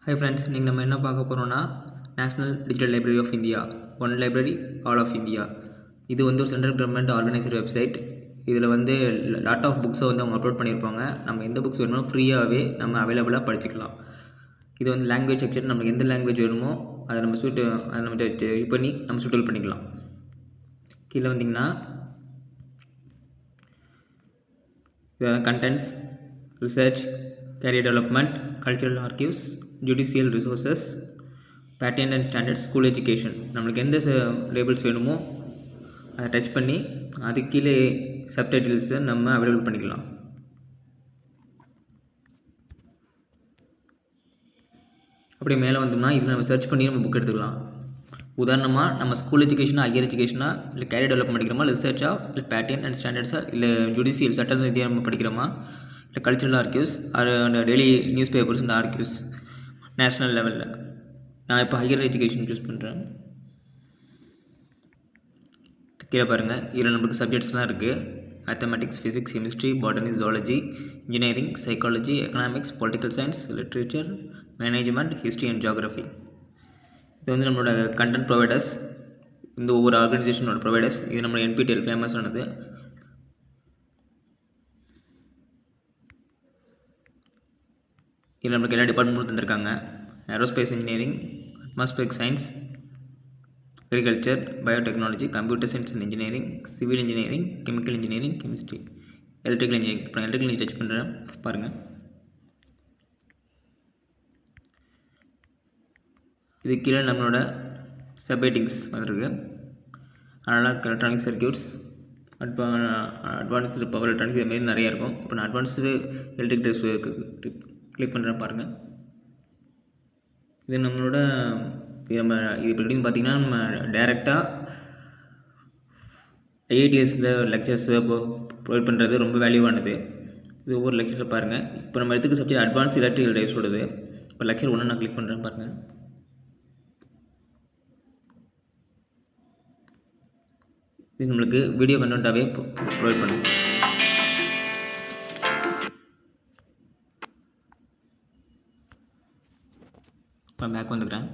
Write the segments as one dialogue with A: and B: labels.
A: Hi friends, நீங்கள் நம்ம என்ன பார்க்க போகிறோம்னா national digital library of India, one library all of India. இது வந்து ஒரு சென்ட்ரல் கவர்மெண்ட் ஆர்கனைஸ்டு வெப்சைட். இதில் வந்து லாட் ஆஃப் புக்ஸை வந்து அவங்க அப்லோட் பண்ணியிருப்பாங்க. நம்ம எந்த புக்ஸ் வேணுமோ ஃப்ரீயாகவே நம்ம அவைலபிளாக படிச்சுக்கலாம். இது வந்து லாங்குவேஜ் செக்ஷன், நமக்கு எந்த லாங்குவேஜ் வேணுமோ அதை நம்ம இது பண்ணி நம்ம சூட்டபிள் பண்ணிக்கலாம். கீழே வந்திங்கன்னா இதெல்லாம் contents, research, career development, cultural archives, judicial resources, pattern and standards, school education. நம்மளுக்கு எந்த லேபிள்ஸ் வேணுமோ அதை டச் பண்ணி அது கீழே சப்டைட்டில்ஸை நம்ம அவைலபிள் பண்ணிக்கலாம். அப்படியே மேலே வந்தோம்னா இதில் நம்ம சர்ச் பண்ணி நம்ம புக் எடுத்துக்கலாம். உதாரணமாக நம்ம ஸ்கூல் எஜுகேஷனா, ஹையர் எஜுகேஷனா, இல்லை கேரியர் டெவலப்மெண்ட் படிக்கிறோமா, ரிசர்ச்சா, இல்லை பேட்டர்ன் அண்ட் ஸ்டாண்டர்ட்ஸா, இல்லை ஜுடிஷியல் சட்ட ரீதியாக நம்ம படிக்கிறோமா, இல்லை கல்ச்சுரல் ஆர்கிவ்ஸ், அந்த டெய்லி நியூஸ் பேப்பர்ஸ், இந்த ஆர்கிவ்ஸ் நேஷ்னல் லெவலில். நான் இப்போ ஹையர் எஜுகேஷன் சூஸ் பண்ணுறேன். கீழே பாருங்கள், இதில் நம்மளுக்கு சப்ஜெக்ட்ஸ்லாம் இருக்குது. Mathematics, physics, chemistry, botany, zoology, engineering, psychology, economics, political science, literature, management, history and geography. இது வந்து நம்மளோட கண்டென்ட் ப்ரொவைடர்ஸ், இந்த ஒவ்வொரு ஆர்கனைசேஷனோட ப்ரொவைடர்ஸ். இது நம்ம NPTEL ஃபேமஸ் ஆனது. இதில் நம்மளுக்கு எல்லா டிபார்ட்மெண்ட்டும் தந்திருக்காங்க. Aerospace engineering, atmospheric science, agriculture, biotechnology, computer science and engineering, civil engineering, chemical engineering, chemistry, electrical engineering. இப்போ நான் எலக்ட்ரிக்கல் டச் பண்ணுறேன், பாருங்கள். இது கீழே நம்மளோட சப்ஹெட்டிங்ஸ் வந்துருக்கு. Analog electronic circuits, advanced power electronics, இதுமாரி நிறையா இருக்கும். இப்போ நான் அட்வான்ஸ்டு எலக்ட்ரிக் ட்ரெஸ் கிளிக் பண்ணுறேன், பாருங்கள். இது நம்மளோட இது எப்படின்னு பார்த்தீங்கன்னா, நம்ம டைரெக்டாக IITSல லெக்சர்ஸை ப்ரொவைட் பண்ணுறது ரொம்ப வேல்யூவானது. இது ஒவ்வொரு லெக்சரில் பாருங்கள். இப்போ நம்ம எடுத்துக்க சப்ஜெக்ட் அட்வான்ஸ் எலக்ட்ரிக்கல் டைப்ஸோடது. இப்போ லெக்சர் 1 நான் கிளிக் பண்ணுறேன், பாருங்கள். இது நம்மளுக்கு வீடியோ கண்டென்ட்டாகவே ப்ரொவைட் பண்ணும். இப்போ பேக் வந்துக்கிறேன்.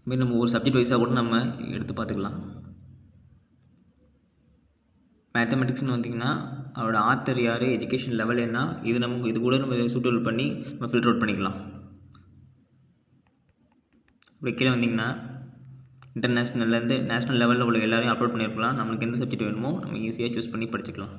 A: இதுமாரி நம்ம ஒரு சப்ஜெக்ட் வைஸாக கூட நம்ம எடுத்து பார்த்துக்கலாம். மேத்தமெட்டிக்ஸ்னு வந்திங்கன்னா அவரோட ஆத்தர் யார், எஜுகேஷன் லெவல் என்ன, இது கூட நம்ம சூட்டபிள் பண்ணி நம்ம ஃபில்டர் அவுட் பண்ணிக்கலாம். இப்படி கீழே வந்திங்கன்னா இன்டர்நேஷ்னல்லேருந்து நேஷ்னல் லெவலில் உள்ள எல்லாரையும் அப்லோட் பண்ணியிருக்கலாம். நம்மளுக்கு எந்த சப்ஜெக்ட் வேணுமோ நம்ம ஈஸியாக சூஸ் பண்ணி படிச்சுக்கலாம்.